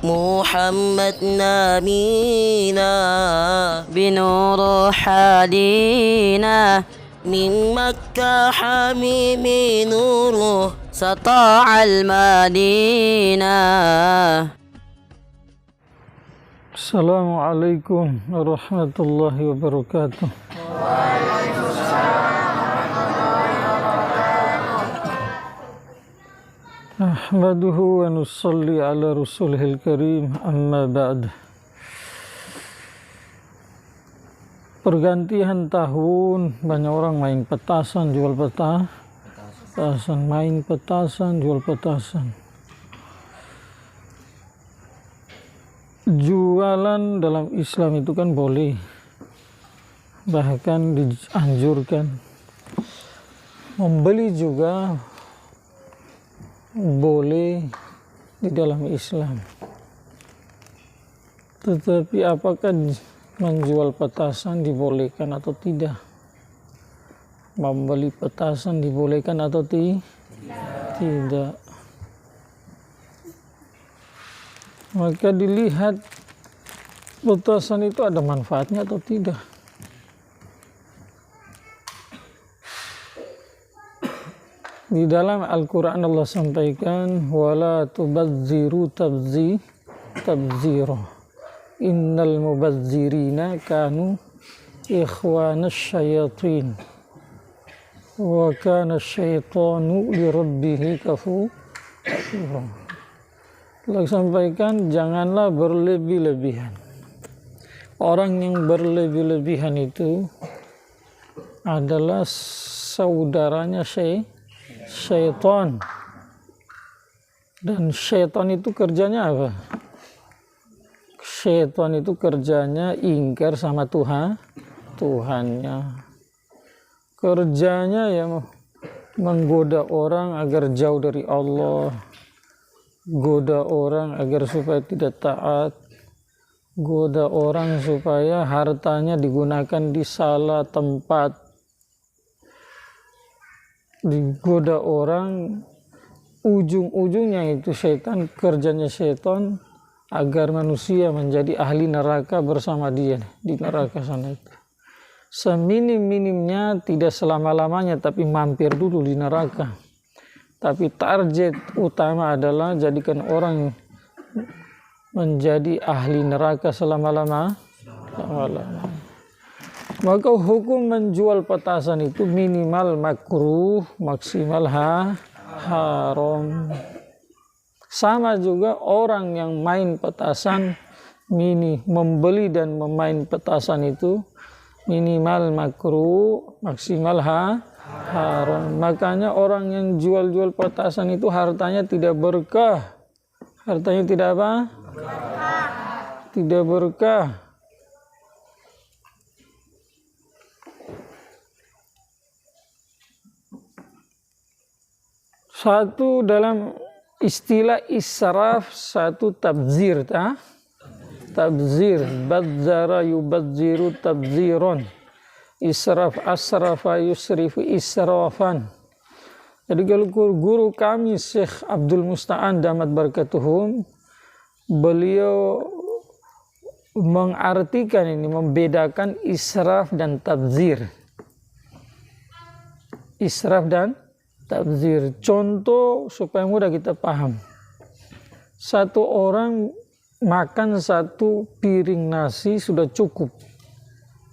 محمد نبينا بنور حدينا من مكة حميم نوره سطاع المدينة. السلام عليكم ورحمة الله وبركاته. أحمده ونصلي على رسوله الكريم أما بعد. Pergantian tahun, banyak orang main petasan, jual petasan, main petasan, jual petasan. Jualan dalam Islam itu kan boleh, bahkan dianjurkan. Membeli juga boleh di dalam Islam. Tetapi apakah menjual petasan dibolehkan atau tidak? Membeli petasan dibolehkan atau tidak? Maka dilihat petasan itu ada manfaatnya atau tidak. Di dalam Al-Quran Allah sampaikan, wala tubadziru tabzira innal mubazzirina kanu ikhwanas syayatin wa kana syaitanu lirabbih kafura. Allah sampaikan, janganlah berlebih-lebihan. Orang yang berlebih-lebihan itu adalah saudaranya syaitan. Dan syaitan itu kerjanya apa? Syaitan itu kerjanya ingkar sama Tuhannya. Kerjanya yang menggoda orang agar jauh dari Allah, goda orang agar supaya tidak taat, goda orang supaya hartanya digunakan di salah tempat, digoda orang. Ujung-ujungnya itu setan, kerjanya setan agar manusia menjadi ahli neraka bersama dia di neraka sana itu. Seminim-minimnya, tidak selama-lamanya, tapi mampir dulu di neraka. Tapi target utama adalah jadikan orang menjadi ahli neraka selama-lamanya. Maka hukum menjual petasan itu minimal makruh, maksimal haram. Sama juga orang yang main petasan, membeli dan memain petasan itu minimal makruh, maksimal haram. Makanya orang yang jual-jual petasan itu hartanya tidak berkah. Hartanya tidak apa? Tidak berkah. Satu dalam istilah israf, satu tabzir. Tabzir, badzara yubadziru tabziron. Israf asrafa yusrifu israfan. Jadi kalau guru kami Syekh Abdul Musta'an damat barakatuhum, beliau mengartikan ini, membedakan israf dan tabzir. Israf dan tabzir. Contoh supaya mudah kita paham. Satu orang makan satu piring nasi sudah cukup,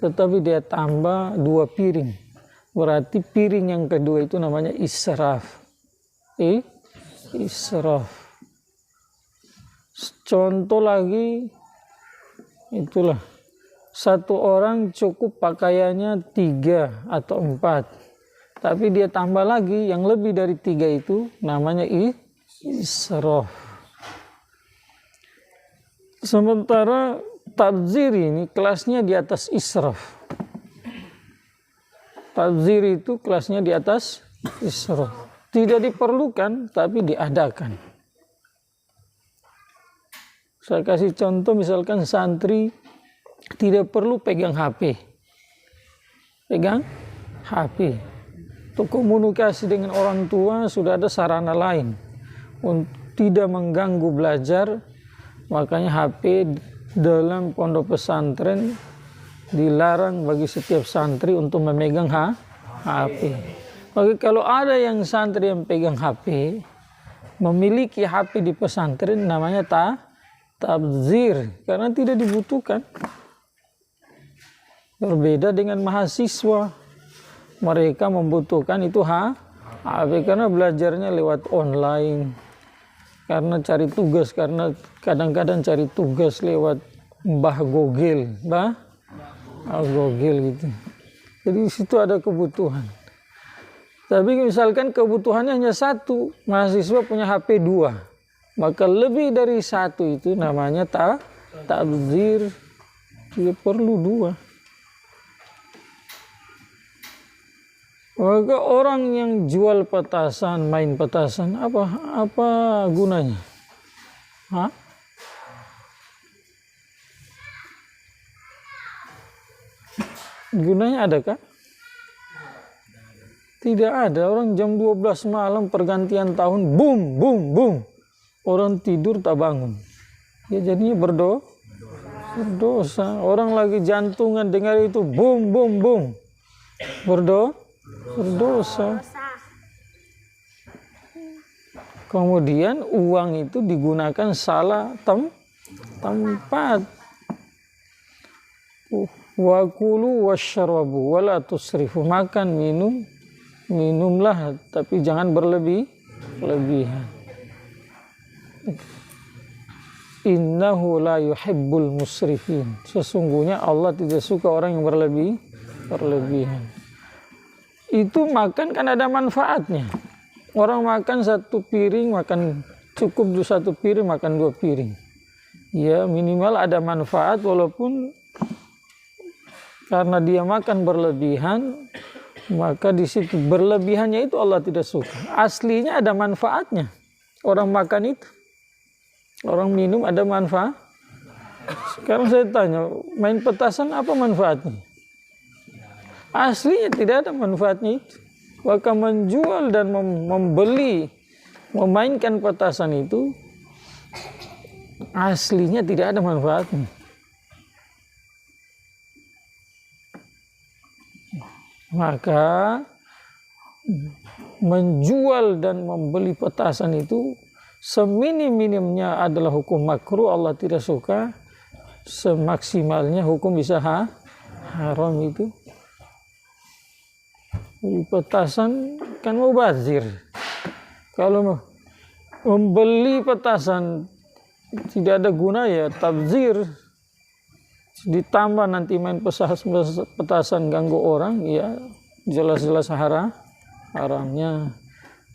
tetapi dia tambah 2 piring. Berarti piring yang kedua itu namanya israf. Israf. Contoh lagi, itulah. Satu orang cukup pakaiannya 3 atau 4. Tapi dia tambah lagi yang lebih dari 3 itu namanya israf. Sementara tabzir ini kelasnya di atas israf. Tabzir itu kelasnya di atas israf. Tidak diperlukan tapi diadakan. Saya kasih contoh, misalkan santri tidak perlu pegang HP. Pegang HP. Untuk komunikasi dengan orang tua sudah ada sarana lain. Untuk tidak mengganggu belajar, Makanya HP dalam pondok pesantren dilarang bagi setiap santri untuk memegang HP. Bagi kalau ada yang santri yang pegang HP, memiliki HP di pesantren, namanya tabzir, karena tidak dibutuhkan. Berbeda dengan mahasiswa, mereka membutuhkan itu HP karena belajarnya lewat online, karena cari tugas, karena kadang-kadang cari tugas lewat Google gitu. Jadi di situ ada kebutuhan. Tapi misalkan kebutuhannya hanya satu, mahasiswa punya HP 2, maka lebih dari satu itu namanya tabzir, tidak perlu 2. Maka orang yang jual petasan, main petasan, apa gunanya? Gunanya adakah? Tidak ada. Orang jam 12 malam pergantian tahun, boom, boom, boom. Orang tidur tak bangun. Ya jadinya berdosa. Orang lagi jantungan dengar itu, boom, boom, boom. Berdosa. Kemudian uang itu digunakan salah tempat. Wa kulu wasyarabu wala tusrifu. Makan, minumlah, tapi jangan berlebihan. Innahu la yuhibbul musrifin. Sesungguhnya Allah tidak suka orang yang berlebihan. Itu makan kan ada manfaatnya. Orang makan 1 piring, makan cukup 1 piring, makan 2 piring. Ya minimal ada manfaat, walaupun karena dia makan berlebihan, maka di situ berlebihannya itu Allah tidak suka. Aslinya ada manfaatnya. Orang makan itu, orang minum ada manfaat. Sekarang saya tanya, main petasan apa manfaatnya? Aslinya tidak ada manfaatnya itu. Maka menjual dan membeli, memainkan petasan itu aslinya tidak ada manfaatnya. Maka menjual dan membeli petasan itu seminim-minimnya adalah hukum makruh, Allah tidak suka. Semaksimalnya hukum bisa haram itu. Beli petasan kan mubazir. Kalau membeli petasan tidak ada guna, ya tabzir. Ditambah nanti main petasan ganggu orang, ya jelas-jelas haramnya.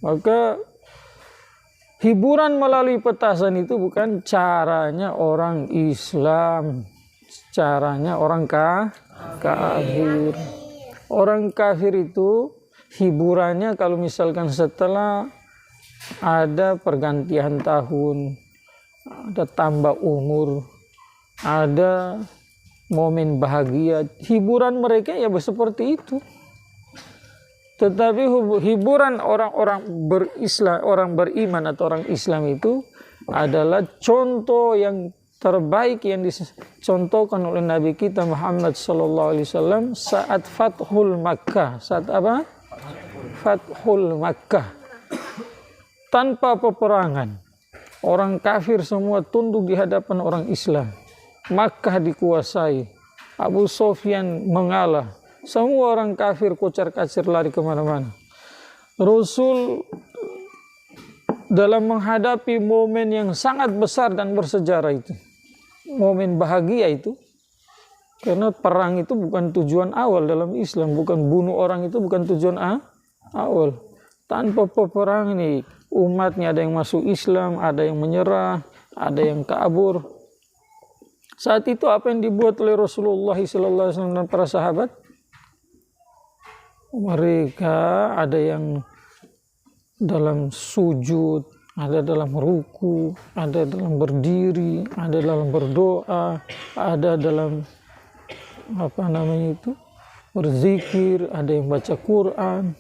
Maka hiburan melalui petasan itu bukan caranya orang Islam, caranya orang kafir. Orang kafir itu hiburannya kalau misalkan setelah ada pergantian tahun, ada tambah umur, ada momen bahagia, hiburan mereka ya seperti itu. Tetapi hiburan orang-orang berislam, orang beriman atau orang Islam itu adalah contoh yang terbaik yang dicontohkan oleh Nabi kita Muhammad SAW saat Fathul Makkah. Saat apa? Fathul Makkah. Tanpa peperangan, orang kafir semua tunduk di hadapan orang Islam. Makkah dikuasai, Abu Sufyan mengalah, semua orang kafir kocar-kacir lari kemana-mana. Rasul dalam menghadapi momen yang sangat besar dan bersejarah itu, momen bahagia itu, karena perang itu bukan tujuan awal dalam Islam, bukan bunuh orang itu bukan tujuan awal. Tanpa peperangan ini umatnya ada yang masuk Islam, ada yang menyerah, ada yang kabur. Saat itu apa yang dibuat oleh Rasulullah SAW dan para sahabat? Mereka ada yang dalam sujud, ada dalam ruku, ada dalam berdiri, ada dalam berdoa, ada dalam berzikir, ada yang baca Quran.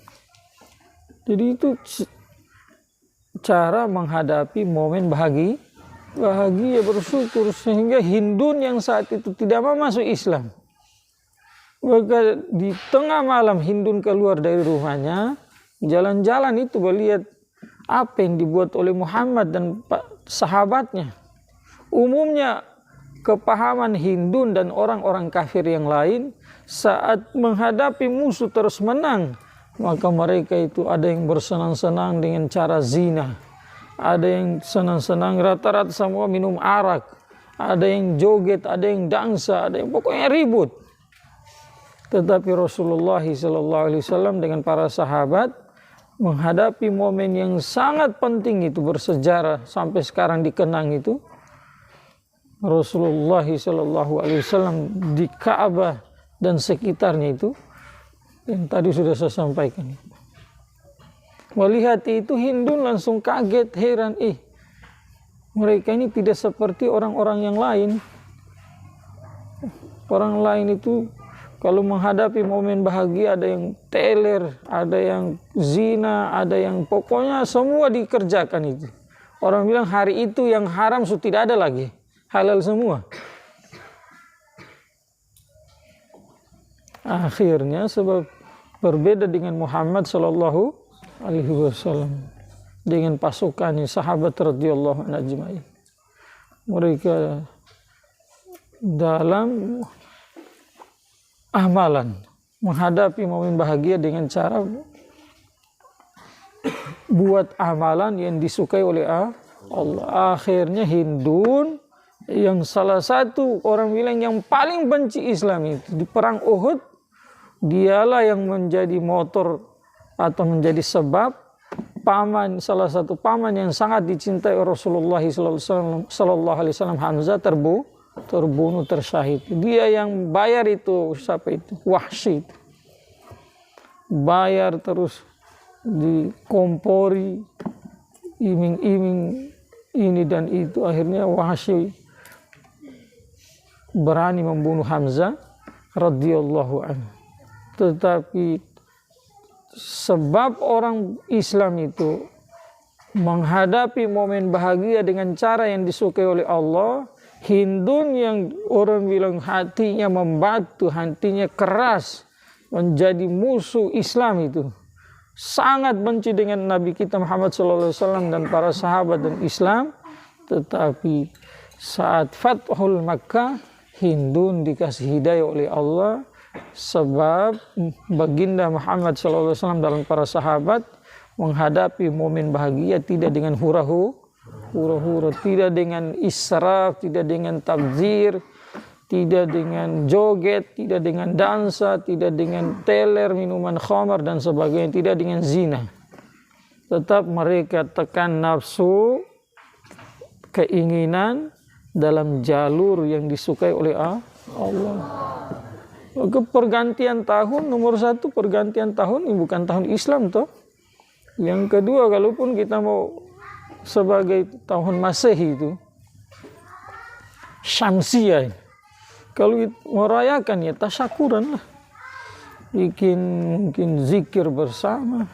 Jadi itu cara menghadapi momen bahagia, bersyukur, sehingga Hindun yang saat itu tidak mau masuk Islam. Maka di tengah malam Hindun keluar dari rumahnya, jalan-jalan itu melihat apa yang dibuat oleh Muhammad dan sahabatnya. Umumnya kepahaman Hindun dan orang-orang kafir yang lain saat menghadapi musuh terus menang, maka mereka itu ada yang bersenang-senang dengan cara zina, ada yang senang-senang, rata-rata semua minum arak, ada yang joget, ada yang dansa, ada yang pokoknya ribut. Tetapi Rasulullah SAW dengan para sahabat menghadapi momen yang sangat penting itu, bersejarah sampai sekarang dikenang itu, Rasulullah SAW di Ka'bah dan sekitarnya itu, yang tadi sudah saya sampaikan. Melihat itu Hindun langsung kaget, heran, mereka ini tidak seperti orang-orang yang lain. Orang lain itu kalau menghadapi momen bahagia ada yang teler, ada yang zina, ada yang pokoknya semua dikerjakan itu. Orang bilang hari itu yang haram sudah tidak ada lagi, halal semua. Akhirnya sebab berbeda dengan Muhammad sallallahu alaihi wasallam, dengan pasukannya sahabat radhiyallahu anhum ajmain. Mereka dalam amalan menghadapi momen bahagia dengan cara buat amalan yang disukai oleh Allah. Akhirnya Hindun yang salah satu orang bilang yang paling benci Islam itu di perang Uhud, dialah yang menjadi motor atau menjadi sebab paman, salah satu paman yang sangat dicintai Rasulullah sallallahu alaihi wasallam, Hamzah, terbunuh, tersyahid. Dia yang bayar itu, siapa itu? Wahsy. Bayar terus dikompori, iming-iming ini dan itu. Akhirnya Wahsy berani membunuh Hamzah radhiyallahu anhu. Tetapi sebab orang Islam itu menghadapi momen bahagia dengan cara yang disukai oleh Allah, Hindun yang orang bilang hatinya membatu, hatinya keras, menjadi musuh Islam itu, sangat benci dengan Nabi kita Muhammad SAW dan para sahabat dan Islam. Tetapi saat Fathul Makkah, Hindun dikasih hidayah oleh Allah, sebab baginda Muhammad SAW dalam para sahabat menghadapi momen bahagia tidak dengan hura-hura, tidak dengan israf, tidak dengan tabzir, tidak dengan joget, tidak dengan dansa, tidak dengan teler, minuman khamar dan sebagainya, tidak dengan zina. Tetap mereka tekan nafsu, keinginan dalam jalur yang disukai oleh Allah. Pergantian tahun, nomor satu pergantian tahun ini bukan tahun Islam toh. Yang kedua, kalaupun kita mau sebagai tahun Masehi itu Syamsiyah, kalau merayakan ya tasyakuran lah, bikin mungkin zikir bersama,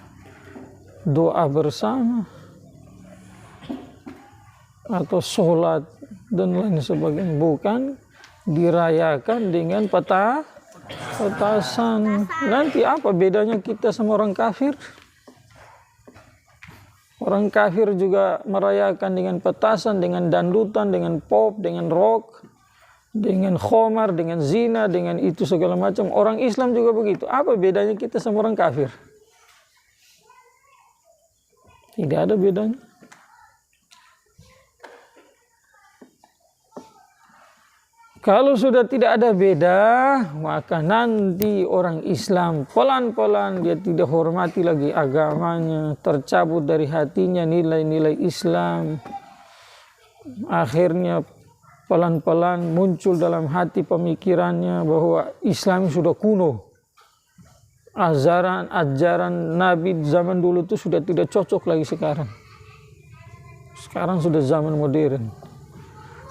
doa bersama, atau sholat dan lain sebagainya, bukan dirayakan dengan petasan. Nanti apa bedanya kita sama orang kafir? Orang kafir juga merayakan dengan petasan, dengan dandutan, dengan pop, dengan rock, dengan khomar, dengan zina, dengan itu segala macam. Orang Islam juga begitu. Apa bedanya kita sama orang kafir? Tidak ada bedanya. Kalau sudah tidak ada beda, maka nanti orang Islam pelan-pelan dia tidak hormati lagi agamanya, tercabut dari hatinya nilai-nilai Islam. Akhirnya pelan-pelan muncul dalam hati pemikirannya bahwa Islam sudah kuno. Ajaran Nabi zaman dulu itu sudah tidak cocok lagi sekarang. Sekarang sudah zaman modern.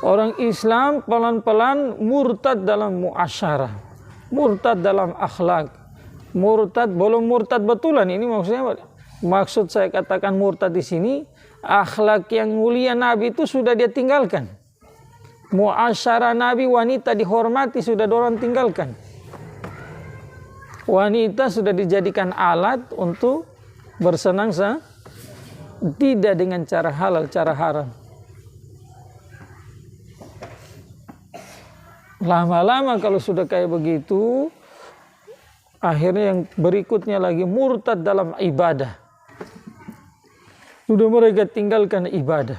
Orang Islam pelan-pelan murtad dalam muasyarah, murtad dalam akhlak, murtad belum murtad betulan. Ini maksudnya, maksud saya katakan murtad di sini Akhlak yang mulia Nabi itu sudah dia tinggalkan. Muasyarah Nabi, wanita dihormati sudah orang tinggalkan. Wanita sudah dijadikan alat untuk bersenang-senang, tidak dengan cara halal, cara haram. Lama-lama kalau sudah kayak begitu, akhirnya yang berikutnya lagi murtad dalam ibadah. Sudah mereka tinggalkan ibadah.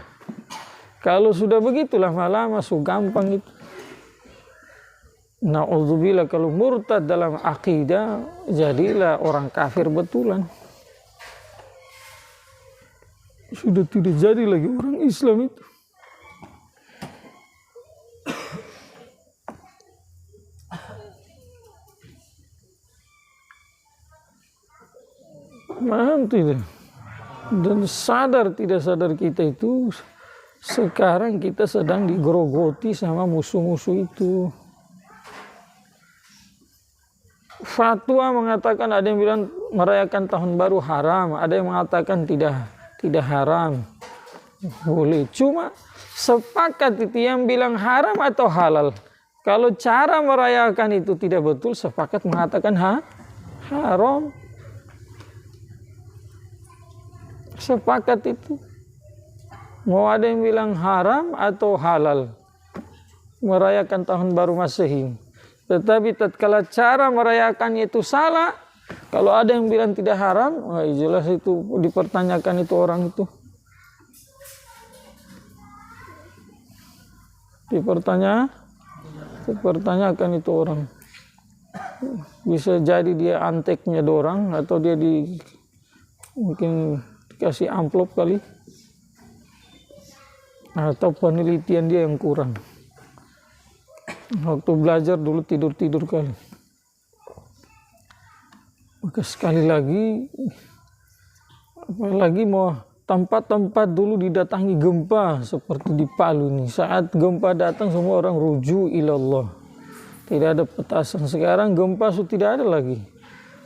Kalau sudah begitu lama-lama gampang itu. Na'udzubillah, kalau murtad dalam akidah, jadilah orang kafir betulan. Sudah tidak jadi lagi orang Islam itu. Paham tidak? Dan sadar tidak sadar kita itu sekarang kita sedang digerogoti sama musuh-musuh itu. Fatwa mengatakan, ada yang bilang merayakan tahun baru haram, ada yang mengatakan tidak haram. Boleh, cuma sepakat itu yang bilang haram atau halal. Kalau cara merayakan itu tidak betul, sepakat mengatakan haram. Sepakat itu. Mau ada yang bilang haram atau halal merayakan tahun baru Masehi. Tetapi tatkala cara merayakannya itu salah, kalau ada yang bilang tidak haram, wah jelas itu dipertanyakan itu orang itu. Dipertanyakan itu orang. Bisa jadi dia anteknya dorang atau dia mungkin dikasih amplop kali, atau penelitian dia yang kurang. Waktu belajar dulu tidur kali. Maka sekali lagi, apalagi mau tempat-tempat dulu didatangi gempa seperti di Palu nih. Saat gempa datang semua orang rujuk ilallah. Tidak ada petasan. Sekarang gempa sudah tidak ada lagi.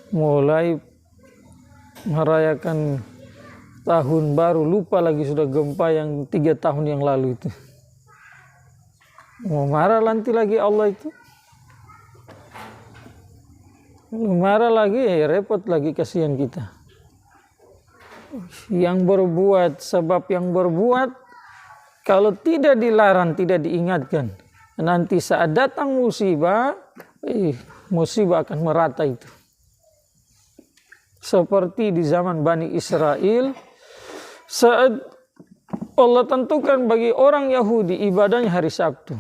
Mulai merayakan tahun baru, lupa lagi sudah gempa yang 3 tahun yang lalu itu. Mau marah nanti lagi Allah itu. Marah lagi, repot lagi, kasihan kita. Yang berbuat, sebab yang berbuat, kalau tidak dilarang, tidak diingatkan, nanti saat datang musibah, musibah akan merata itu. Seperti di zaman Bani Israel, saat Allah tentukan bagi orang Yahudi ibadahnya hari Sabtu.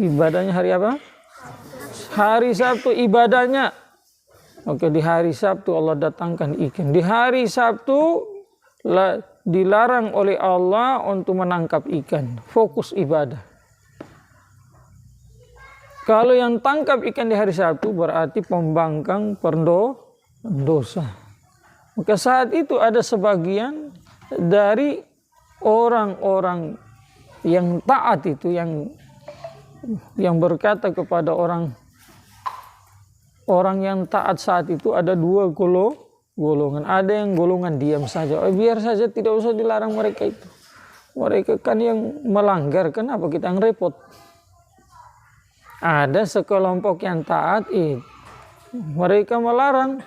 Ibadahnya hari apa? Hari Sabtu ibadahnya. Oke, di hari Sabtu Allah datangkan ikan. Di hari Sabtu dilarang oleh Allah untuk menangkap ikan. Fokus ibadah. Kalau yang tangkap ikan di hari Sabtu berarti pembangkang pendosa. Maka saat itu ada sebagian dari orang-orang yang taat itu, yang berkata kepada orang yang taat saat itu, ada 2 golongan. Ada yang golongan diam saja. Biar saja, tidak usah dilarang mereka itu. Mereka kan yang melanggar, kenapa kita yang repot? Ada sekelompok yang taat, mereka melarang.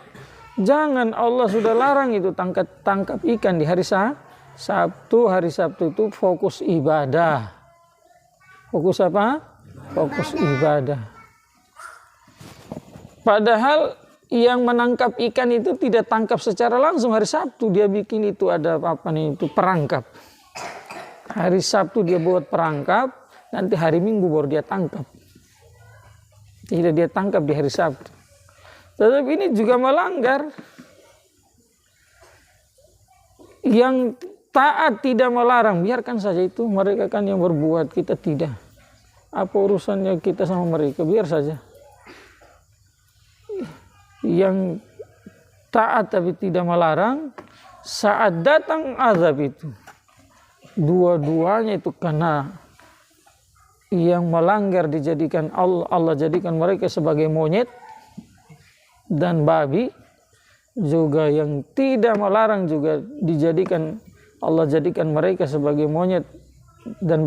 Jangan, Allah sudah larang itu tangkap ikan di hari Sabtu. Hari Sabtu itu fokus ibadah. Fokus apa? Fokus ibadah. Padahal yang menangkap ikan itu tidak tangkap secara langsung hari Sabtu. Dia bikin itu ada perangkap. Hari Sabtu dia buat perangkap, nanti hari Minggu baru dia tangkap. Tidak dia tangkap di hari Sabtu. Tetapi ini juga melanggar. Yang taat tidak melarang, biarkan saja itu. Mereka kan yang berbuat, kita tidak. Apa urusannya kita sama mereka, biar saja. Yang taat tapi tidak melarang, saat datang azab itu, dua-duanya itu karena yang melanggar dijadikan Allah jadikan mereka sebagai monyet dan babi. juga yang tidak melarang juga Allah jadikan mereka sebagai monyet dan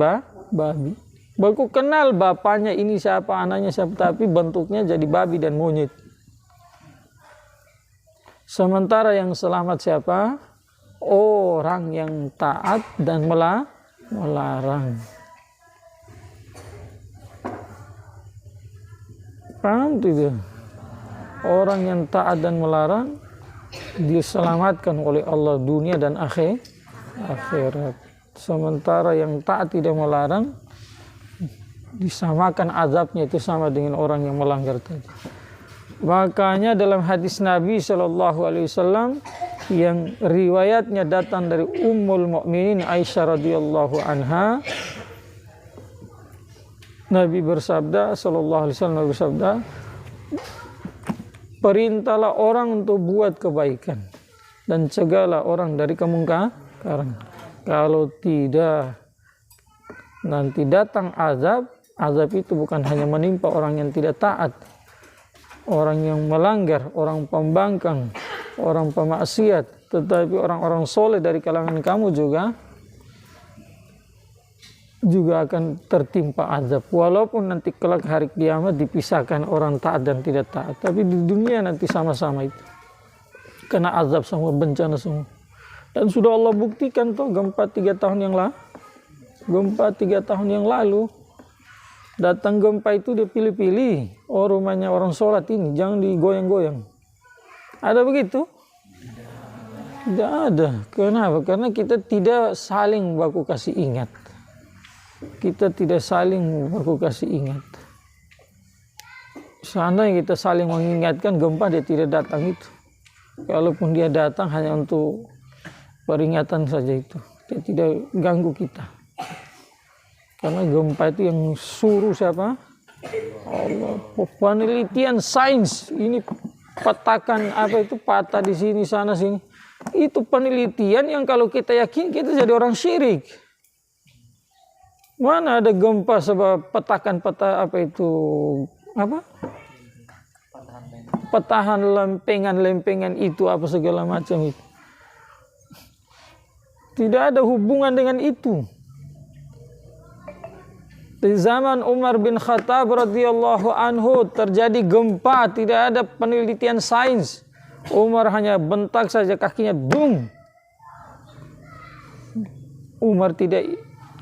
babi. Baku kenal bapaknya ini siapa, anaknya siapa, tapi bentuknya jadi babi dan monyet. Sementara yang selamat siapa? Orang yang taat dan melarang. Paham tidak? Orang yang taat dan melarang diselamatkan oleh Allah dunia dan akhirat. Sementara yang taat tidak melarang disamakan azabnya itu sama dengan orang yang melanggar tadi. Makanya dalam hadis Nabi SAW yang riwayatnya datang dari Ummul Mukminin Aisyah radhiyallahu anha, Nabi bersabda perintahlah orang untuk buat kebaikan dan cegahlah orang dari kemungkaran. Kalau tidak, nanti datang azab. Azab itu bukan hanya menimpa orang yang tidak taat, orang yang melanggar, orang pembangkang, orang pemaksiat, tetapi orang-orang soleh dari kalangan kamu juga akan tertimpa azab. Walaupun nanti kelak hari kiamat dipisahkan orang taat dan tidak taat, tapi di dunia nanti sama-sama itu kena azab semua, bencana semua. Dan sudah Allah buktikan tuh gempa 3 tahun yang lalu. Datang gempa itu dia pilih-pilih, rumahnya orang sholat ini jangan digoyang-goyang. Ada begitu? Tidak ada. Kenapa? Karena kita tidak saling baku kasih ingat. Seandainya kita saling mengingatkan, gempa dia tidak datang itu. Kalaupun dia datang hanya untuk peringatan saja itu. Dia tidak ganggu kita. Karena gempa itu yang suruh siapa? Allah. Penelitian sains ini petakan patah di sini sana sini. Itu penelitian yang kalau kita yakin kita jadi orang syirik. Mana ada gempa sebab petakan petahan lempengan itu apa segala macam itu. Tidak ada hubungan dengan itu. Di zaman Umar bin Khattab radhiyallahu anhu terjadi gempa, tidak ada penelitian sains. Umar hanya bentak saja kakinya, dung. Umar tidak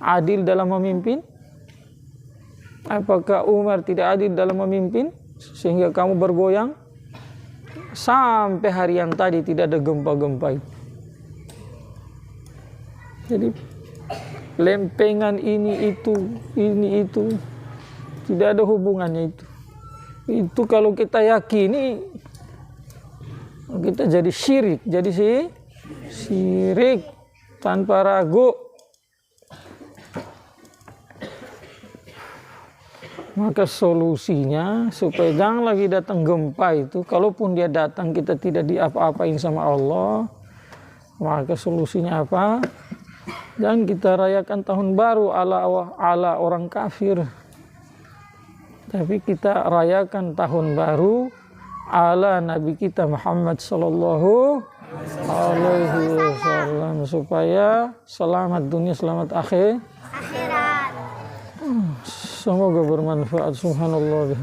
adil dalam memimpin? Apakah Umar tidak adil dalam memimpin sehingga kamu bergoyang? Sampai hari yang tadi tidak ada gempa-gempa itu. Jadi lempengan ini itu tidak ada hubungannya itu. Itu kalau kita yakini kita jadi syirik, syirik tanpa ragu. Maka solusinya supaya jangan lagi datang gempa itu, kalaupun dia datang kita tidak diapa-apain sama Allah, maka solusinya apa? Jangan kita rayakan tahun baru ala orang kafir, tapi kita rayakan tahun baru ala Nabi kita Muhammad sallallahu alaihi wasallam supaya selamat dunia, selamat akhirat. Semoga bermanfaat. Subhanallah.